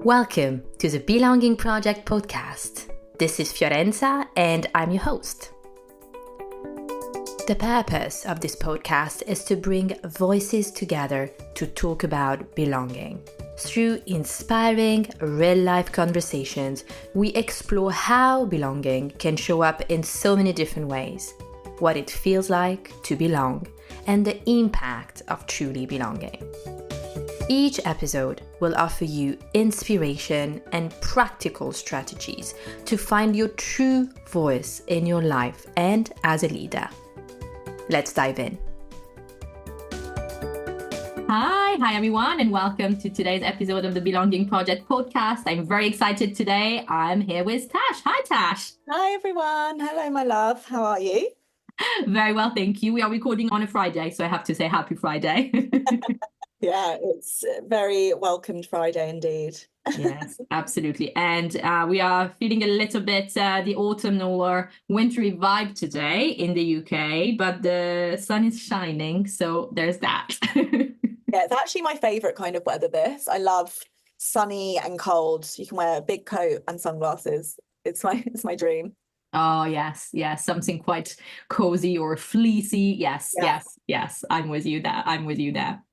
Welcome to the Belonging Project podcast. This is Fiorenza and I'm your host. The purpose of this podcast is to bring voices together to talk about belonging. Through inspiring, real-life conversations, we explore how belonging can show up in so many different ways, what it feels like to belong, and the impact of truly belonging. Each episode will offer you inspiration and practical strategies to find your true voice in your life and as a leader. Let's dive in. Hi everyone, and welcome to today's episode of the Belonging Project podcast. I'm very excited today. I'm here with Tash. Hi Tash. Hi everyone. Hello my love. How are you? Very well, thank you. We are recording on a Friday, so I have to say happy Friday. Yeah, it's a very welcomed Friday indeed. Yes, absolutely. And we are feeling a little bit the autumnal or wintry vibe today in the UK, but the sun is shining, so there's that. Yeah, it's actually my favourite kind of weather this. I love sunny and cold. You can wear a big coat and sunglasses. It's my dream. Oh, yes, something quite cozy or fleecy. Yes. I'm with you there.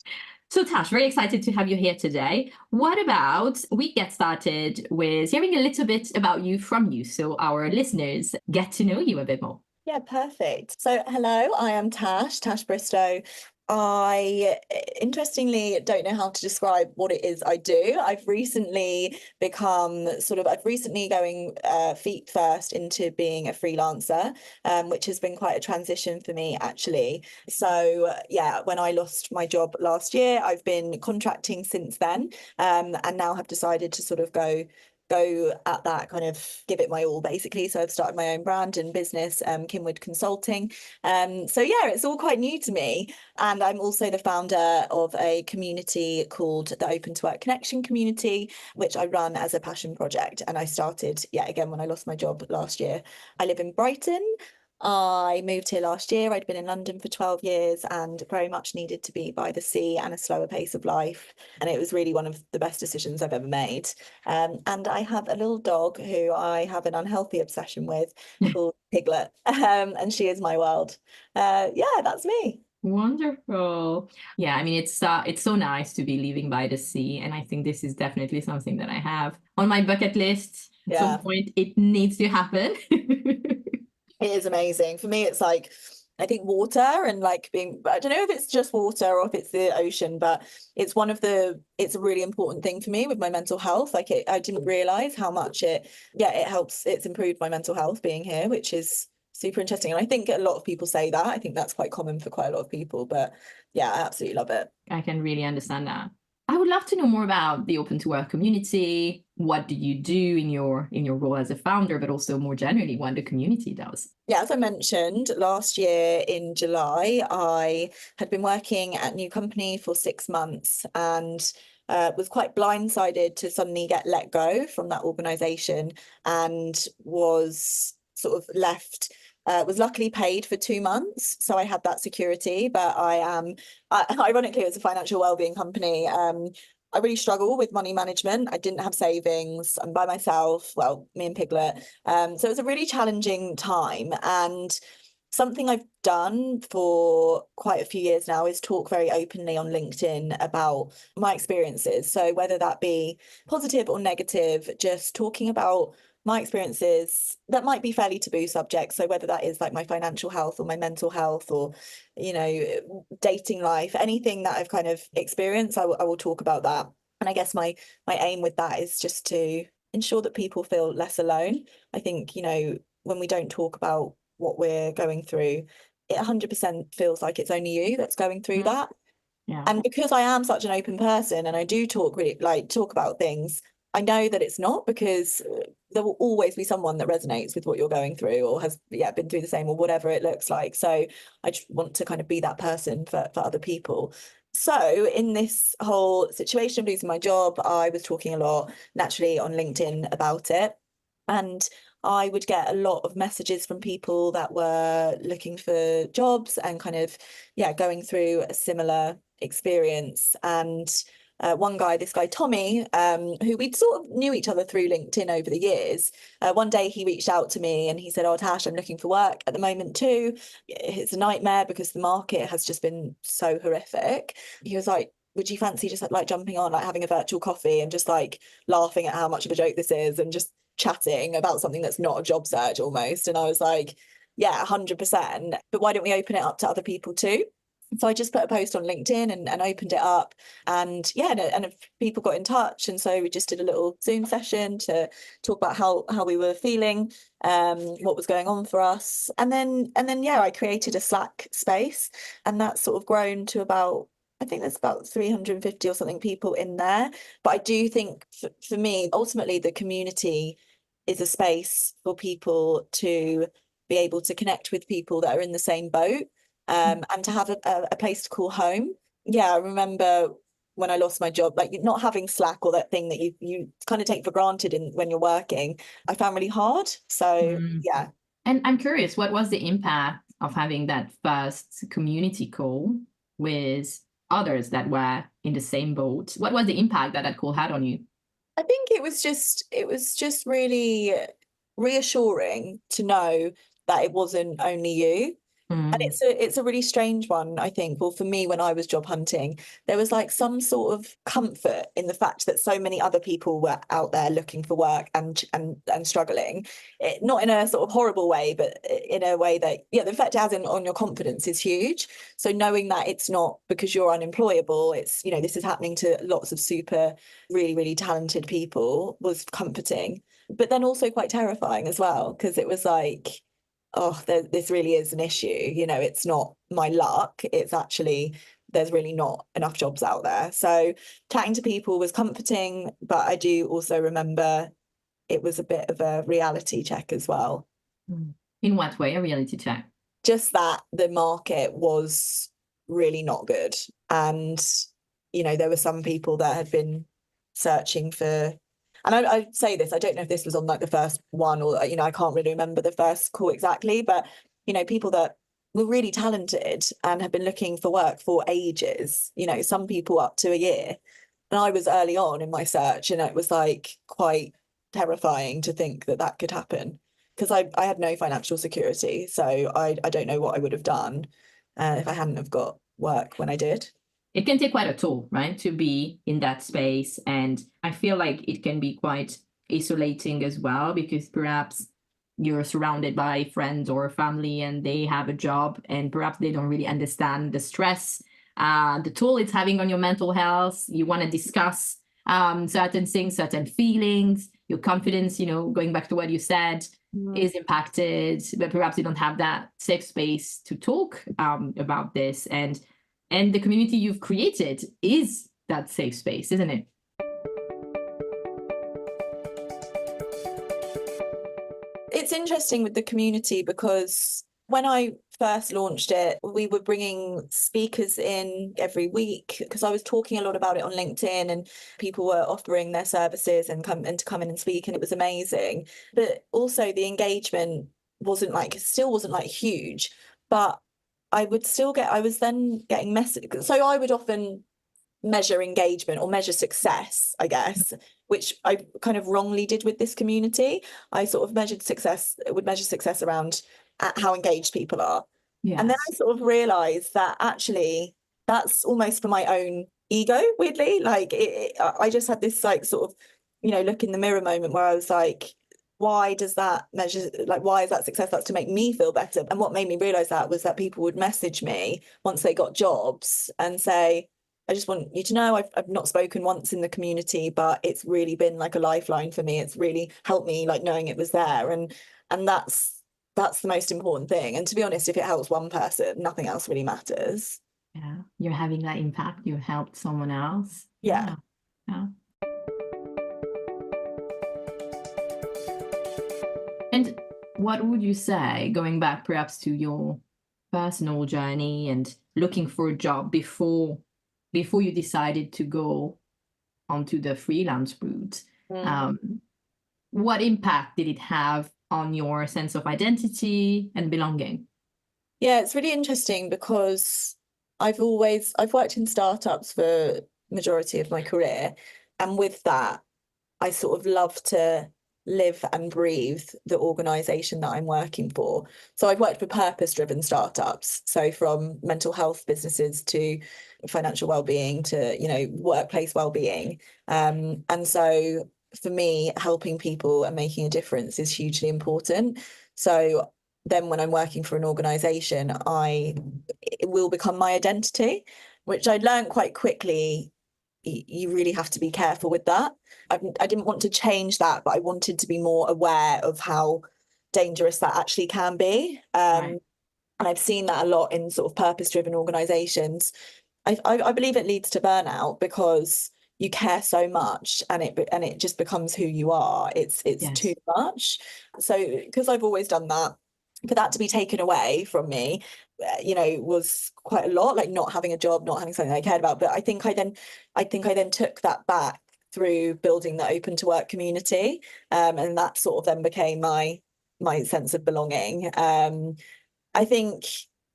So Tash, very excited to have you here today. What about we get started with hearing a little bit about you from you so our listeners get to know you a bit more. Yeah, perfect. So hello, I am Tash Bristowe. I interestingly don't know how to describe what it is I do. I've recently going feet first into being a freelancer, which has been quite a transition for me actually. So yeah, when I lost my job last year, I've been contracting since then, and now have decided to sort of go at that, kind of give it my all basically. So I've started my own brand and business, Kinwood Consulting. So yeah, it's all quite new to me. And I'm also the founder of a community called the Open to Work Connection Community, which I run as a passion project. And I started, again, when I lost my job last year. I live in Brighton. I moved here last year. I'd been in London for 12 years and very much needed to be by the sea and a slower pace of life. And it was really one of the best decisions I've ever made. And I have a little dog who I have an unhealthy obsession with called Piglet. And she is my world. That's me. Wonderful. Yeah, I mean, it's so nice to be living by the sea. And I think this is definitely something that I have on my bucket list. At some point, it needs to happen. It is amazing. For me, it's like, I think water and like I don't know if it's just water or if it's the ocean, but it's a really important thing for me with my mental health. Like I didn't realize how much it helps. It's improved my mental health being here, which is super interesting. And I think a lot of people say that. I think that's quite common for quite a lot of people, but yeah, I absolutely love it. I can really understand that. I would love to know more about the Open to Work community. What do you do in your role as a founder, but also more generally what the community does? Yeah, as I mentioned, last year in July, I had been working at a new company for 6 months and was quite blindsided to suddenly get let go from that organisation, and was sort of left. Was luckily paid for 2 months, so I had that security. But ironically, it was a financial wellbeing company. I really struggle with money management. I didn't have savings. I'm by myself. Well, me and Piglet. So it was a really challenging time. And something I've done for quite a few years now is talk very openly on LinkedIn about my experiences. So whether that be positive or negative, just talking about my experiences that might be fairly taboo subjects. So whether that is like my financial health or my mental health or, dating life, anything that I've kind of experienced, I will talk about that. And I guess my aim with that is just to ensure that people feel less alone. I think, when we don't talk about what we're going through, it 100% feels like it's only you that's going through that. Yeah. And because I am such an open person and I do talk about things, I know that it's not, because there will always be someone that resonates with what you're going through or has been through the same or whatever it looks like. So I just want to kind of be that person for other people. So in this whole situation of losing my job, I was talking a lot naturally on LinkedIn about it. And I would get a lot of messages from people that were looking for jobs and kind of, going through a similar experience. And one guy, this guy Tommy, who we'd sort of knew each other through LinkedIn over the years. One day he reached out to me and he said, "Oh, Tash, I'm looking for work at the moment too. It's a nightmare because the market has just been so horrific." He was like, "Would you fancy just like jumping on, like having a virtual coffee and just like laughing at how much of a joke this is and just chatting about something that's not a job search almost?" And I was like, "Yeah, 100%. But why don't we open it up to other people too?" So I just put a post on LinkedIn and opened it up, and yeah, and people got in touch, and so we just did a little Zoom session to talk about how we were feeling, what was going on for us, and then yeah, I created a Slack space, and that's sort of grown to about, I think there's about 350 or something people in there. But I do think for me, ultimately, the community is a space for people to be able to connect with people that are in the same boat, and to have a place to call home. Yeah, I remember when I lost my job, like not having Slack or that thing that you kind of take for granted when you're working, I found really hard. So yeah. And I'm curious, what was the impact of having that first community call with others that were in the same boat? What was the impact that that call had on you? I think it was just really reassuring to know that it wasn't only you. And it's a really strange one, I think. Well, for me, when I was job hunting, there was like some sort of comfort in the fact that so many other people were out there looking for work and struggling. Not in a sort of horrible way, but in a way that, yeah, the effect it has on your confidence is huge. So knowing that it's not because you're unemployable, it's, this is happening to lots of super, really, really talented people was comforting. But then also quite terrifying as well, because it was like, oh, this really is an issue. It's not my luck. It's actually, there's really not enough jobs out there. So chatting to people was comforting, but I do also remember it was a bit of a reality check as well. In what way, a reality check? Just that the market was really not good. And, there were some people that had been searching for, and I say this, I don't know if this was on like the first one or, I can't really remember the first call exactly, but, people that were really talented and have been looking for work for ages, some people up to a year. And I was early on in my search, and it was like quite terrifying to think that that could happen, because I had no financial security. So I don't know what I would have done if I hadn't have got work when I did. It can take quite a toll, right, to be in that space. And I feel like it can be quite isolating as well, because perhaps you're surrounded by friends or family and they have a job and perhaps they don't really understand the stress, the toll it's having on your mental health. You want to discuss certain things, certain feelings, your confidence, going back to what you said, is impacted, but perhaps you don't have that safe space to talk about this. And the community you've created is that safe space, isn't it? It's interesting with the community because when I first launched it, we were bringing speakers in every week because I was talking a lot about it on LinkedIn, and people were offering their services and to come in and speak, and it was amazing. But also the engagement still wasn't like huge, but I was then getting messages. So I would often measure engagement or measure success, I guess, which I kind of wrongly did with this community. I sort of would measure success around how engaged people are. Yes. And then I sort of realized that actually that's almost for my own ego, weirdly. Like I just had this like sort of, look in the mirror moment where I was like, why does that measure, like, why is that success? That's to make me feel better. And what made me realize that was that people would message me once they got jobs and say, I just want you to know I've not spoken once in the community, but it's really been like a lifeline for me. It's really helped me, like, knowing it was there. And that's the most important thing. And to be honest, if it helps one person, nothing else really matters. Yeah, you're having that impact. You helped someone else. Yeah. Yeah. And what would you say, going back perhaps to your personal journey and looking for a job before you decided to go onto the freelance route, what impact did it have on your sense of identity and belonging? Yeah, it's really interesting because I've worked in startups for majority of my career. And with that, I sort of love to live and breathe the organization that I'm working for. So I've worked for purpose-driven startups. So from mental health businesses to financial well-being to, workplace well-being. And so for me, helping people and making a difference is hugely important. So then when I'm working for an organization, it will become my identity, which I learned quite quickly. You really have to be careful with that. I didn't want to change that, but I wanted to be more aware of how dangerous that actually can be. Right. And I've seen that a lot in sort of purpose-driven organizations. I believe it leads to burnout because you care so much and it just becomes who you are. It's Yes. too much. So because I've always done that, for that to be taken away from me, was quite a lot, like not having a job, not having something I cared about. But I think I then took that back through building the open to work community. And that sort of then became my sense of belonging. I think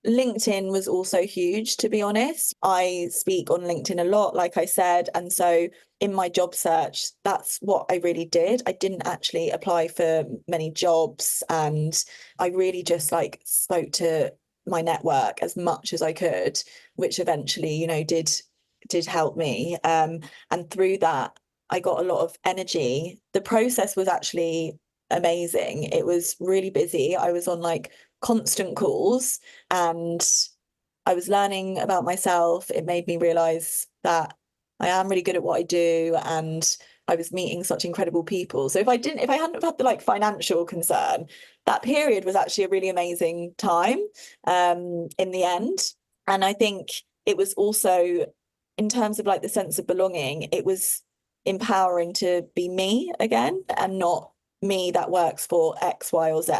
LinkedIn was also huge, to be honest. I speak on LinkedIn a lot, like I said. And so in my job search, that's what I really did. I didn't actually apply for many jobs. And I really just spoke to my network as much as I could, which eventually, did help me. And through that, I got a lot of energy. The process was actually amazing. It was really busy. I was on constant calls and I was learning about myself. It made me realize that I am really good at what I do and I was meeting such incredible people. So if I hadn't have had the financial concern, that period was actually a really amazing time in the end. And I think it was also, in terms of the sense of belonging, it was empowering to be me again and not me that works for X, Y, or Z.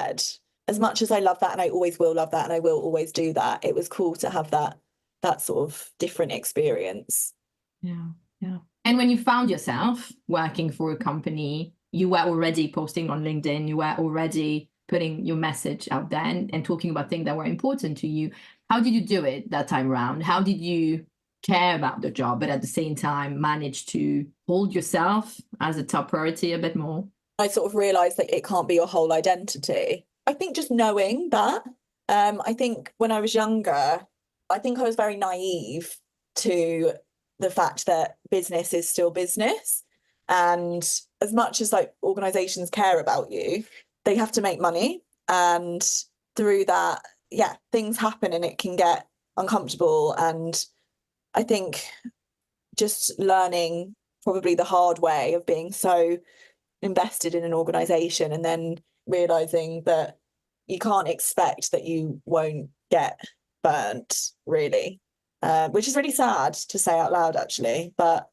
As much as I love that, and I always will love that, and I will always do that, it was cool to have that sort of different experience. Yeah, yeah. And when you found yourself working for a company, you were already posting on LinkedIn, you were already putting your message out there and talking about things that were important to you. How did you do it that time around? How did you care about the job, but at the same time manage to hold yourself as a top priority a bit more? I sort of realized that it can't be your whole identity. I think just knowing that, I think when I was younger, I think I was very naive to the fact that business is still business. And as much as organizations care about you, they have to make money. And through that, yeah, things happen and it can get uncomfortable. And I think just learning probably the hard way of being so invested in an organization and then realizing that you can't expect that you won't get burnt, really, which is really sad to say out loud, actually. But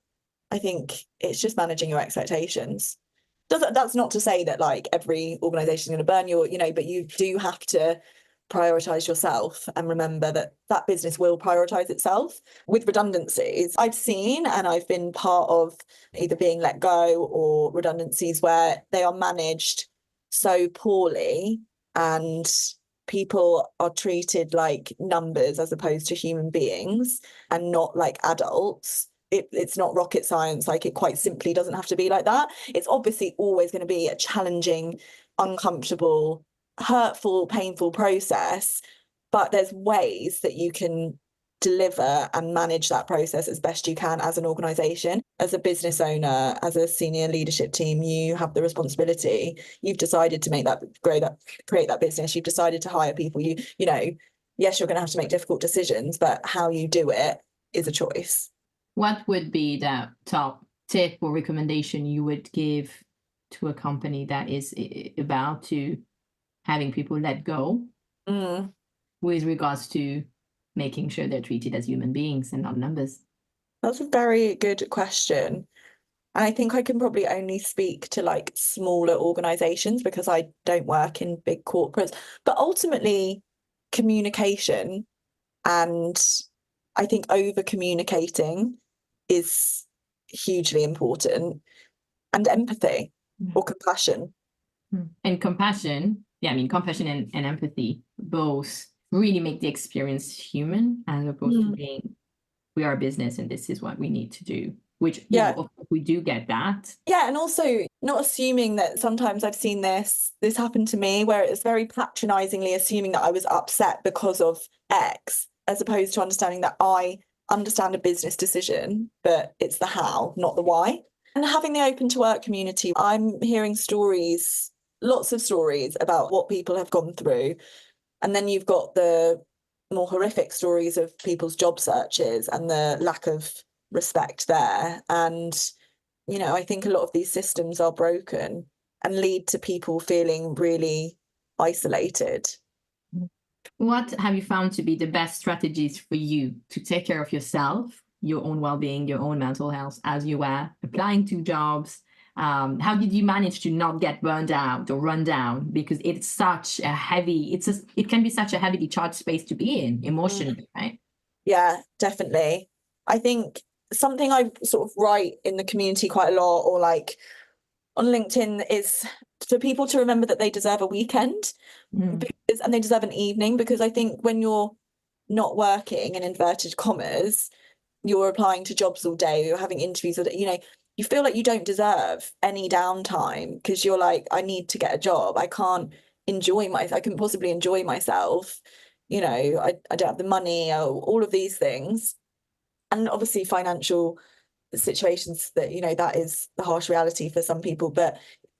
I think it's just managing your expectations. That's not to say that every organization is going to burn you, but you do have to prioritize yourself and remember that that business will prioritize itself. With redundancies, I've seen and I've been part of either being let go or redundancies where they are managed so poorly and people are treated like numbers as opposed to human beings and not like adults. It's not rocket science. It quite simply doesn't have to be like that. It's obviously always going to be a challenging, uncomfortable, hurtful, painful process, but there's ways that you can deliver and manage that process as best you can as an organization. As a business owner, as a senior leadership team, you have the responsibility. You've decided to create that business. You've decided to hire people. Yes, you're going to have to make difficult decisions, but how you do it is a choice. What would be the top tip or recommendation you would give to a company that is about to having people let go with regards to making sure they're treated as human beings and not numbers? That's a very good question. And I think I can probably only speak to smaller organizations because I don't work in big corporates. But ultimately, communication, and I think over communicating is hugely important, and empathy or compassion. And compassion, compassion and empathy both really make the experience human as opposed to being we are a business and this is what we need to do, which, Yeah. of course we do get that. Yeah, and also not assuming that sometimes I've seen this happened to me where it's very patronizingly assuming that I was upset because of X, as opposed to understanding that I understand a business decision, but it's the how, not the why. And having the open to work community, I'm hearing stories, lots of stories about what people have gone through. And then you've got the more horrific stories of people's job searches and the lack of respect there. And, I think a lot of these systems are broken and lead to people feeling really isolated. What have you found to be the best strategies for you to take care of yourself, your own well-being, your own mental health as you were applying to jobs? How did you manage to not get burned out or run down? Because it's such a heavy, it can be such a heavily charged space to be in emotionally, right? Yeah, definitely. I think something I sort of write in the community quite a lot, or like on LinkedIn, is for people to remember that they deserve a weekend and they deserve an evening, because I think when you're not working, in inverted commas, you're applying to jobs all day, you're having interviews all day, you feel like you don't deserve any downtime because you're like, I need to get a job. I couldn't possibly enjoy myself. I don't have the money or all of these things. And obviously financial situations that, that is the harsh reality for some people, but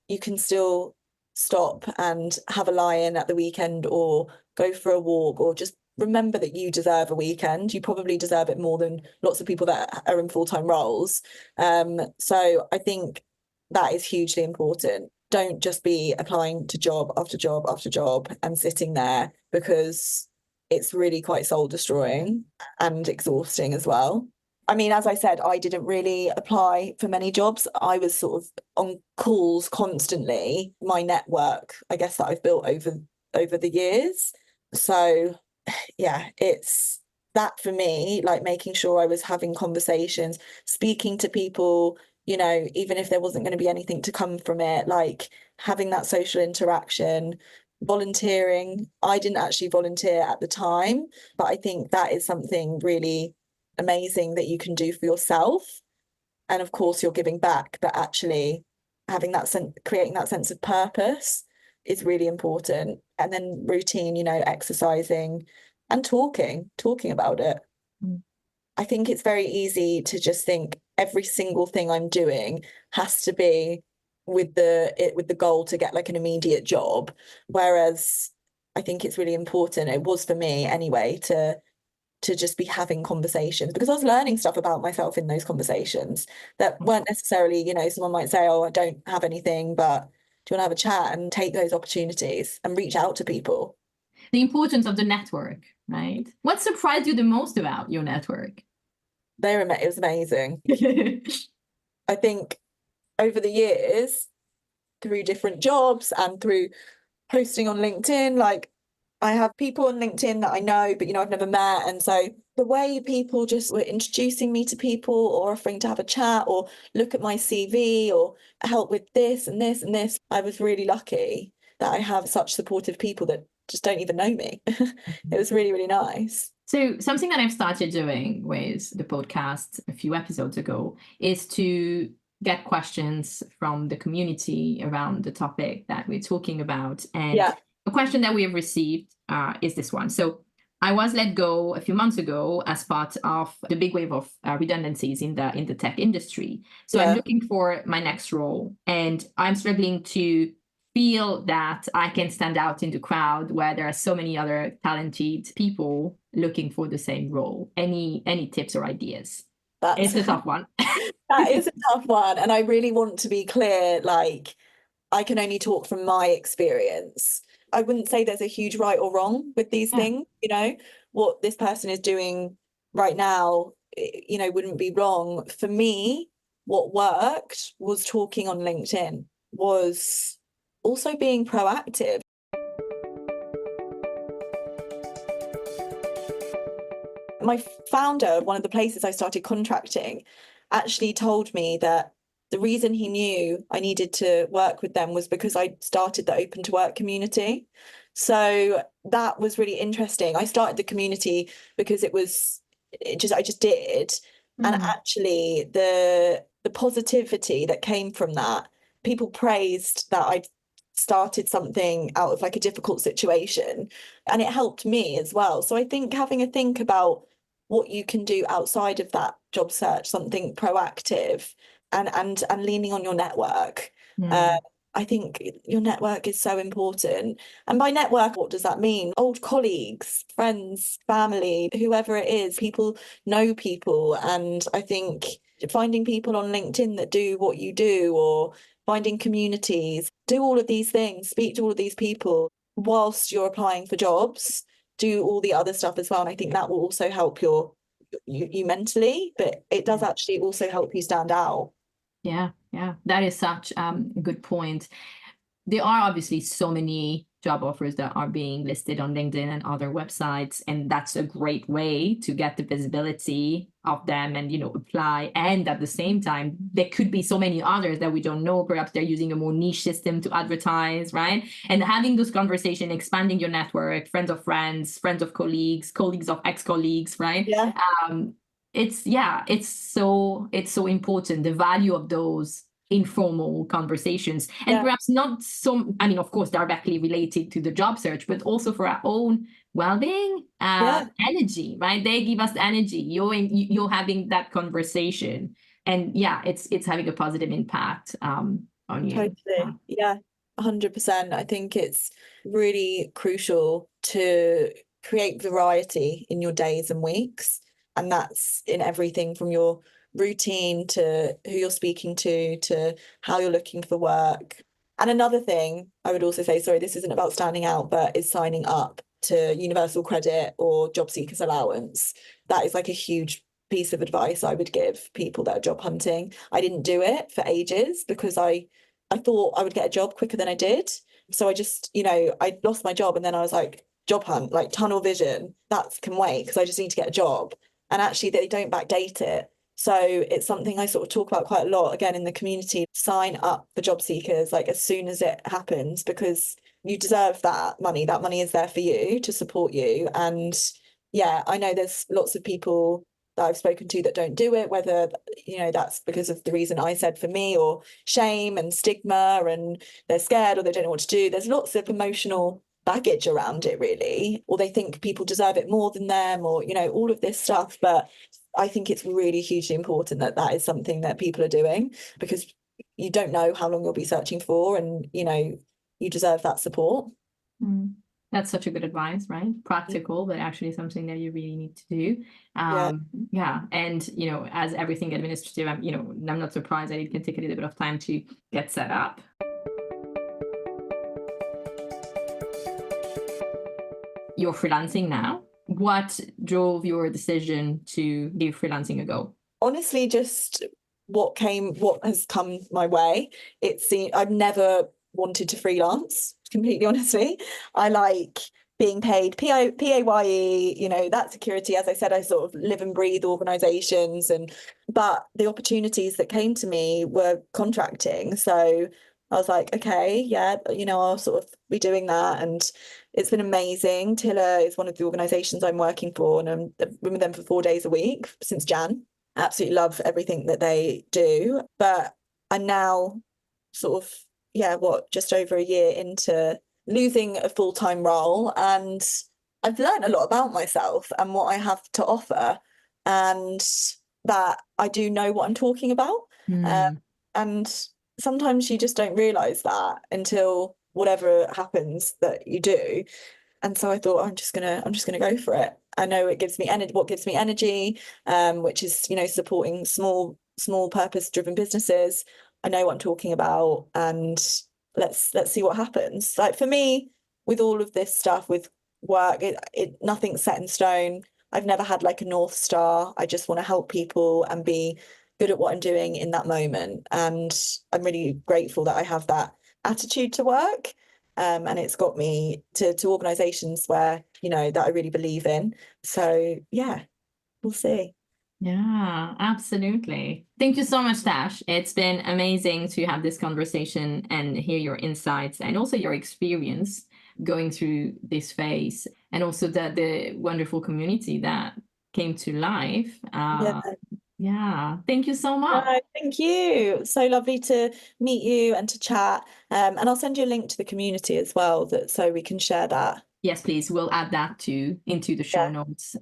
you can still stop and have a lie-in at the weekend or go for a walk, or just remember that you deserve a weekend. You probably deserve it more than lots of people that are in full-time roles. So I think that is hugely important. Don't just be applying to job after job after job and sitting there, because it's really quite soul destroying and exhausting as well. I mean, as I said, I didn't really apply for many jobs. I was sort of on calls constantly. My network, I guess, that I've built over the years. So yeah, it's that for me, like making sure I was having conversations, speaking to people, even if there wasn't going to be anything to come from it, like having that social interaction, volunteering. I didn't actually volunteer at the time, but I think that is something really amazing that you can do for yourself. And of course, you're giving back, but actually having that creating that sense of purpose is really important. And then routine, exercising and talking about it. I think it's very easy to just think every single thing I'm doing has to be with the goal to get like an immediate job. Whereas I think it's really important, it was for me anyway, to just be having conversations, because I was learning stuff about myself in those conversations that weren't necessarily, someone might say, oh, I don't have anything, but do you want to have a chat? And take those opportunities and reach out to people. The importance of the network, right? What surprised you the most about your network? It was amazing. I think over the years, through different jobs and through posting on LinkedIn, like I have people on LinkedIn that I know, but I've never met. And so the way people just were introducing me to people, or offering to have a chat, or look at my CV, or help with this and this and this, I was really lucky that I have such supportive people that just don't even know me. It was really, really nice. So something that I've started doing with the podcast a few episodes ago is to get questions from the community around the topic that we're talking about. And a question that we have received is this one. So I was let go a few months ago as part of the big wave of redundancies in the tech industry. So I'm looking for my next role, and I'm struggling to feel that I can stand out in the crowd where there are so many other talented people looking for the same role. Any tips or ideas? It's a tough one. That is a tough one. And I really want to be clear, like, I can only talk from my experience. I wouldn't say there's a huge right or wrong with these things. What this person is doing right now, wouldn't be wrong. For me, what worked was talking on LinkedIn, was also being proactive. My founder of one of the places I started contracting actually told me that the reason he knew I needed to work with them was because I started the open to work community. So that was really interesting. I started the community because it was I just did. And actually the positivity that came from that, people praised that I'd started something out of like a difficult situation, and it helped me as well. So I think having a think about what you can do outside of that job search, something proactive, and leaning on your network. I think your network is so important. And by network, what does that mean? Old colleagues, friends, family, whoever it is, people know people. And I think finding people on LinkedIn that do what you do, or finding communities, do all of these things, speak to all of these people whilst you're applying for jobs, do all the other stuff as well. And I think that will also help you mentally, but it does actually also help you stand out. Yeah, that is such a good point. There are obviously so many job offers that are being listed on LinkedIn and other websites, and that's a great way to get the visibility of them and, apply. And at the same time, there could be so many others that we don't know. Perhaps they're using a more niche system to advertise, right? And having those conversations, expanding your network, friends of friends, friends of colleagues, colleagues of ex-colleagues, right? Yeah. It's so important, the value of those informal conversations, and perhaps not of course directly related to the job search, but also for our own well-being, energy, right? They give us the energy. You're having that conversation, and it's having a positive impact on you. Totally. Yeah, 100%. I think it's really crucial to create variety in your days and weeks. And that's in everything from your routine to who you're speaking to how you're looking for work. And another thing I would also say, sorry, this isn't about standing out, but is signing up to universal credit or job seekers allowance. That is like a huge piece of advice I would give people that are job hunting. I didn't do it for ages because I thought I would get a job quicker than I did. So I just, I lost my job, and then I was like, job hunt, like tunnel vision, that can wait because I just need to get a job. And actually they don't backdate it. So it's something I sort of talk about quite a lot, again, in the community. Sign up for job seekers like as soon as it happens, because you deserve that money. That money is there for you to support you. And I know there's lots of people that I've spoken to that don't do it, whether, that's because of the reason I said for me, or shame and stigma, and they're scared or they don't know what to do. There's lots of emotional baggage around it, really, or they think people deserve it more than them, or all of this stuff. But I think it's really hugely important that is something that people are doing, because you don't know how long you'll be searching for, and you deserve that support. That's such a good advice, right? Practical, but actually something that you really need to do. And as everything administrative, I'm not surprised that it can take a little bit of time to get set up. You're freelancing now. What drove your decision to give freelancing a go? Honestly, just what has come my way. I've never wanted to freelance, completely honestly. I like being paid PAYE, that security. As I said, I sort of live and breathe organizations, but the opportunities that came to me were contracting. So I was like, okay, yeah, I'll sort of be doing that. And it's been amazing. Tiller is one of the organizations I'm working for, and I've been with them for 4 days a week since Jan. Absolutely love everything that they do. But I'm now sort of, just over a year into losing a full-time role, and I've learned a lot about myself and what I have to offer, and that I do know what I'm talking about. And sometimes you just don't realize that until whatever happens that you do. And so I thought, I'm just gonna go for it. I know it gives me what gives me energy, which is supporting small purpose driven businesses. I know what I'm talking about, and let's see what happens. Like for me, with all of this stuff with work, nothing's set in stone. I've never had like a North Star. I just want to help people and be good at what I'm doing in that moment. And I'm really grateful that I have that attitude to work. And it's got me to organizations where, that I really believe in. So yeah, we'll see. Yeah, absolutely. Thank you so much, Tash. It's been amazing to have this conversation and hear your insights and also your experience going through this phase, and also the wonderful community that came to life. Yeah. Thank you so much. Thank you. So lovely to meet you and to chat. And I'll send you a link to the community as well, so we can share that. Yes, please. We'll add that into the show notes.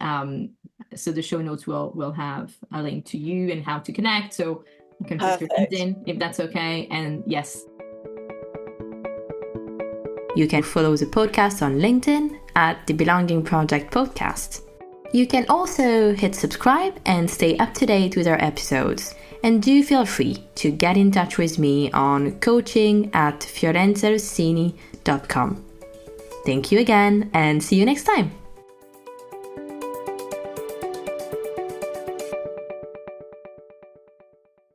So the show notes will have a link to you and how to connect. So you can put your LinkedIn if that's okay. And yes. You can follow the podcast on LinkedIn at the Belonging Project Podcast. You can also hit subscribe and stay up to date with our episodes. And do feel free to get in touch with me on coaching@fiorenzarossini.com. Thank you again and see you next time.